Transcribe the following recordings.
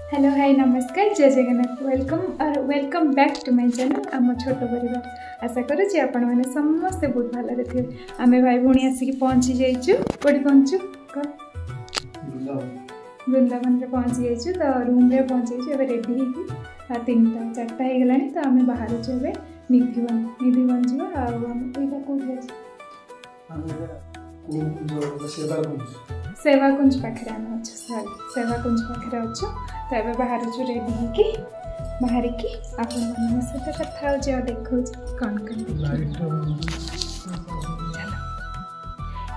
Hello hi नमस्कार जय Jagannath welcome back to my channel आम छोट परिवार। आशा करुँच आपण मैंने समस्ते बहुत भलरे थे। आम भाई भौणी आसिक पहुँची जाइचु कोठी पहुँचु वृंदावन पहुँची जाइचु तो रूम रे पहुँची जाइचु। एबे रेडी होगी 3टा 4टा हो गलानी तो आम बाहर छु एबे निधिवन जीवा आ हम एटा कोठी अछि सेवाकुंज पाखे आम अच्छे सेवाकुंज पाखे अच्छु तो ये बाहर रेडी होगी बाहर की आपण सहित कथा हो देखो कौन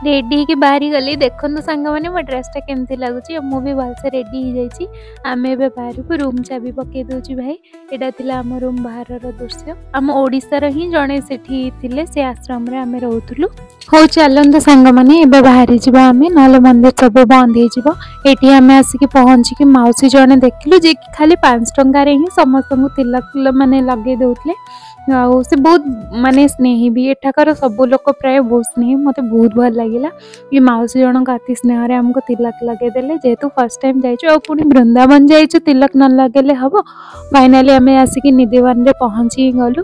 रेडी की बाहरी गली देखो सांग मैंने मो ड्रेसटा केमती लगुच मुझे भलसे रेडी हो जाइए। आम ए बाहर को रूम चाबी पकई दूची भाई यहाँ थिला आम रूम बाहर दृश्य आम ओडिशार ही जड़े से आश्रम रे आम रोलु। हो चलते सांग मैंने बाहरी जावा आम ना मंदिर सब बंद होती आम आसिक पहुँचिकी मौसी जड़े देखिलु जे कि खाली 5 टंकार ही समस्त तिलक माने लगे दौले आउ से बहुत माने स्नेही भी एठाकर सब लोक प्राय बहुत स्नेही मते बहुत भल लगिला। ये मौसी जनक अति स्नेह रे हमको तिलक लगेदेले जेहेतु फर्स्ट टाइम जाइछु पुणी वृंदावन जाइछु तिलक न लगेले हबो। फाइनाली आम आसिक निधिवन रे पहुँची गलु।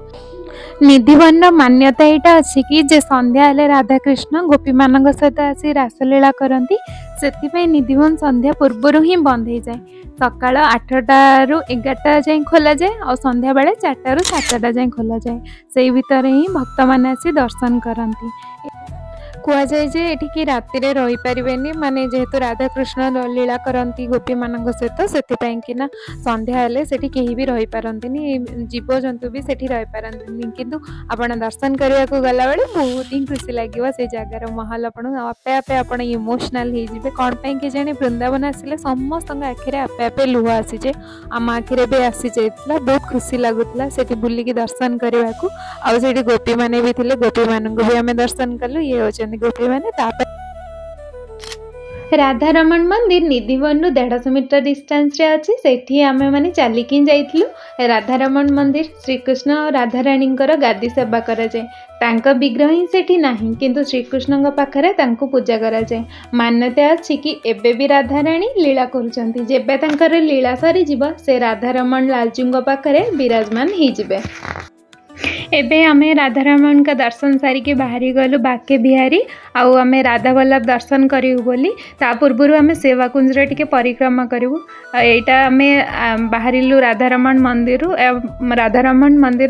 निधिवन मान्यता यहाँ अच्छी कि जे संध्या हेले राधा कृष्ण गोपी मान सहित आसी रासलीला करती से निधिवन संध्या पूर्वर ही बंद हो जाए। सकाल 8टा ରୁ 11टा जाए खोल जाए और संध्या बेले 4टा ରୁ 7टा जाए खोल जाए। से भीतर ही भक्त मैंने आसी दर्शन करती। कहुए जे ये राति रही पारे माने जेहेतु राधा कृष्ण लीला करती गोपी मान सहित से संध्या हेले सेठी केही भी रही पारंतिनी जीव जंतु भी सेठी रही पारंतिनी किंतु आपण दर्शन करने को गला बेले बहुत ही खुशी लगे से जगार महल आपण आपे आपे आपण इमोशनल हो जाए कौन पाई के जाने वृंदावन आसिले समस्त आखिरे आपे आपे लुह आसीजे आम आखिरे भी आसी जाइतिला बहुत खुशी लगुला से बुलिकी दर्शन करने को आउ से गोपी मैंने भी थे गोपी मान भी आम दर्शन कलु। ये होचंदी गोपी मैंने राधा रमण मंदिर निधिवन 150 मीटर डिस्टेंस रे अछि सेठी आमे माने चलिकी जाइथिलु। राधा रमण मंदिर श्रीकृष्ण और राधा रानी गादी सेवा करा जाए तांका विग्रह ही सेठी नाही किंतु श्रीकृष्ण पाखरे तांको पूजा करा जाए। मान्यता अछि कि एबे भी राधा रानी लीला करूचंती जेबे तांकर लीला सरी जीव से राधा रमण लालजूंग पाखरे विराजमान ही जिबे। एबे आमे राधा रमण का दर्शन सारिके बाहरी गलु बाके बिहारी आउ आमे राधा वल्लभ दर्शन करिउ बोली ता पूर्व आमे सेवाकुंज रे टिके परिक्रमा करिउ। एटा आमे बाहरिलु राधा रमण मंदिर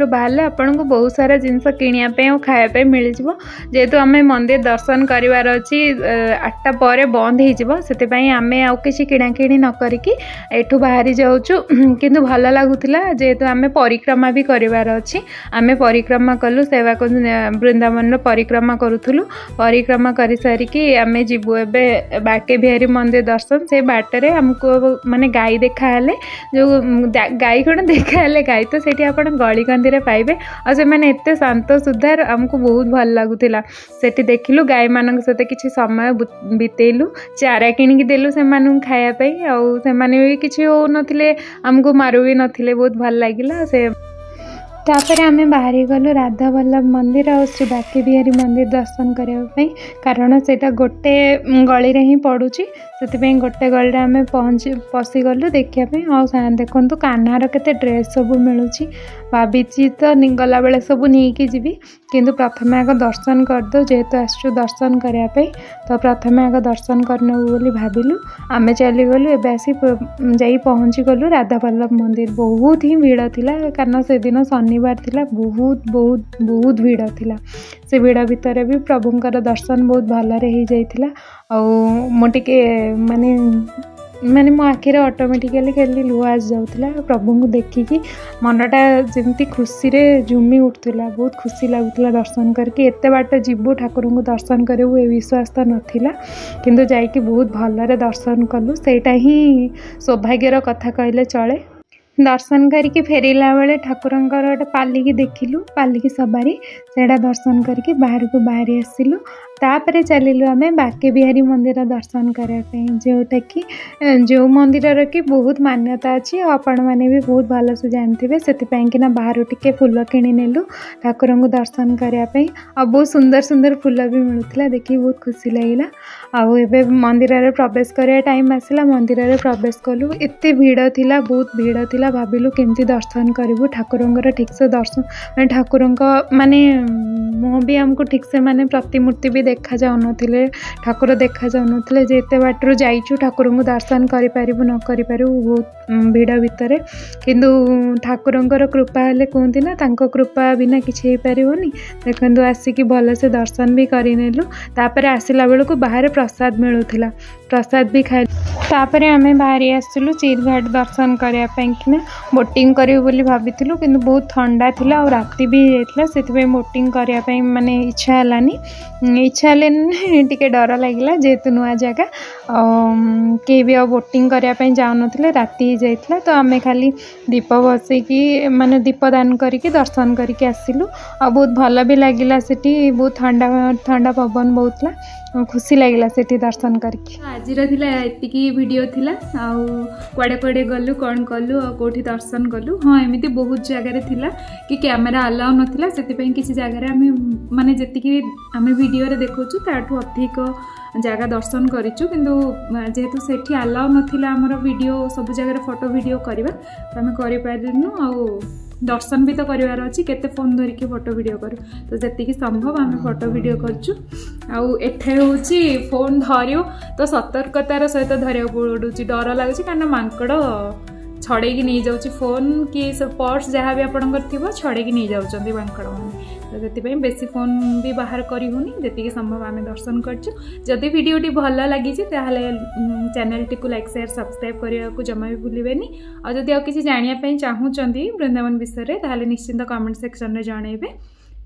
बाहरले आपन को बहुत सारा जिनस किनिया पे और खाया पे मिल जिवो जेहेतु आमे मंदिर दर्शन करिवार अछि 8टा परे बंद हो जिवो सेते पई आमे आ किछि किणा किणी न करिकि एठु बाहरी जाउछु किंतु भल लागुतिला जेहेतु आमे परिक्रमा भी करिवार अछि आमे परिक्रमा कलु सेवाकुंज वृंदावन परिक्रमा करूथुलु। परिक्रमा करि सारिकी आमे जिबु एबे बाके बिहारी मंदिर दर्शन से बाटरे हमको माने गाई देखा हेले जो गाई कोन देखा हेले गाई तो सेठी आपण गली कंदी रे पाइबे और से माने एते शांत सुधार हमको बहुत भल लागुतिला। सेठी देखिलु गाई मानक सते किछि समय बितेलु चारा किनिक देलु से मानु खाया पई और से माने भी किछि हो नथिले हमको मारू भी नथिले बहुत भल लागिला। से तापर आमे बाहरी गलु राधा वल्लभ मंदिर और श्री बाके बिहारी मंदिर दर्शन करने कारण सेटा गोटे गली रे ही पड़ुची से गोटे गली आमे पशि गलु देखापी और देखु कान्हार केते ड्रेस सब मिलूँ भाभी तो गला बेले सब नहीं जीवी किंतु प्रथम आग दर्शन करदो जेहेतु आसु दर्शन करने तो प्रथम आग दर्शन करनेबू बोली भाविलु आमे चलीगलु एबे आसी जाई पहुँची गलु राधा वल्लभ मंदिर। बहुत ही भीड़ थिला कारण से दिन शनिवार थिला बहुत बहुत बहुत भीड़ थिला। से भीड़ भितर भी प्रभुंकर दर्शन बहुत भलरे हो जाइथिला और मो टिके माने मो आखिरे ऑटोमेटिकली खाली लुह आस जाउथिला प्रभु को देखिकी मनटा जेमती खुशी रे झुमी उठुला बहुत खुशी लागुला दर्शन करके एते बाट जीवु ठाकुर को दर्शन करू ए विश्वास तो नथिला किंतु जाइकी बहुत भलरे दर्शन कलु सेटा ही सौभाग्यर कथा कहले चले। दर्शन करके फेरला बेले ठाकुरंकर गोटे पालिकी देखिलु पालिकी सवारी सेटा दर्शन करके बाहर को बाहरी आसिलु तापर चलिलु आम बाके बिहारी मंदिर दर्शन करने जोटा कि जो मंदिर की बहुत मान्यता अच्छी आपण मैंने भी बहुत भलसे जानते से कि बाहर टिके फूल किणी नेलु ठाकुर को दर्शन करने आ बहुत सुंदर सुंदर फूल भी मिलूला देखिए बहुत खुशी लगे आबे मंदिर में प्रवेश करने टाइम आसला मंदिर में प्रवेश कलु एत भीड़ थिला बहुत भीड़ थिला भाविलु केमती दर्शन करूँ ठाकुर ठीक से दर्शन ठाकुर माने मुँह भी आमको ठीक से माने प्रतिमूर्ति भी देखा जाऊन ठाकुर देखा जाऊन एत बाटर जाइचु ठाकुर को दर्शन करूँ न करूँ बहुत भीड़ भितर किंतु ठाकुर कृपा हेले कहती ना तांको कृपा बिना किसी हो पारनी देखु आसिक भलसे दर्शन भी करनेलु तापर आसला बेलू बाहर प्रसाद मिलूला प्रसाद भी खाई तापर आम बाहरी आसलु चिरघाट दर्शन करने बोटिंग करूँ बोली भाविलु कि बहुत ठंडा थिला और राति भी जाइला से बोटिंग करने माने इच्छा हेलानी इच्छा हेल्ले टिके डर लगिला जेहेतु नुआ जगह के भी बोटिंग करने जाऊन राति जाइला तो आम खाली दीप बसैकी माने दीपदान करके दर्शन करके आसिलु आ बहुत भल भी लगिला सेठी बहुत ठंडा ठंडा पवन बहुतला खुशी लगिला सेठी दर्शन करके आज एतिकी वीडियो थिला आउ कुआडे कुआडे गलु कौन कलु आ कोठी दर्शन कलु हाँ एमती बहुत जगह थिला कि कैमेरा अलाउ नथिला सेति किसी जगह आम माने जेतिकी आम वीडियो रे देखौछु ताठू अधिक जगह दर्शन करिछु किंतु जेहेतु सेठी अलाउ नथिला हमर वीडियो सब जगह फोटो वीडियो करबा तो आम करि पारिनु आ दर्शन भी तो करार अच्छी केते फोन धरिकी फोटो वीडियो करूँ तो जी संभव आम फोटो वीडियो करूँ आठे हूँ फोन धरू तो सतर्कतार सहित धरिया पड़ू डर लगुच कारण मांकड़ छड़ेकी नहीं जाऊँ फोन कि पर्स जहाँ भी आपंकर थी छड़ेकी नहीं जाऊँ मांकड़ मैंने तो से बेसी फोन भी बाहर करूनी जी संभव आम दर्शन करदी वीडियोटी भल लगी चैनल टी को लाइक शेयर सब्सक्राइब करने को जमा भी भूलें और जदि किसी जानापी चाहूँगी वृंदावन विषय ताहले निश्चिंत कमेंट सेक्शन में जनइबे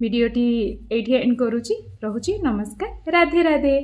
वीडियोटी एठी एंड करुँची रहुची नमस्कार राधे राधे।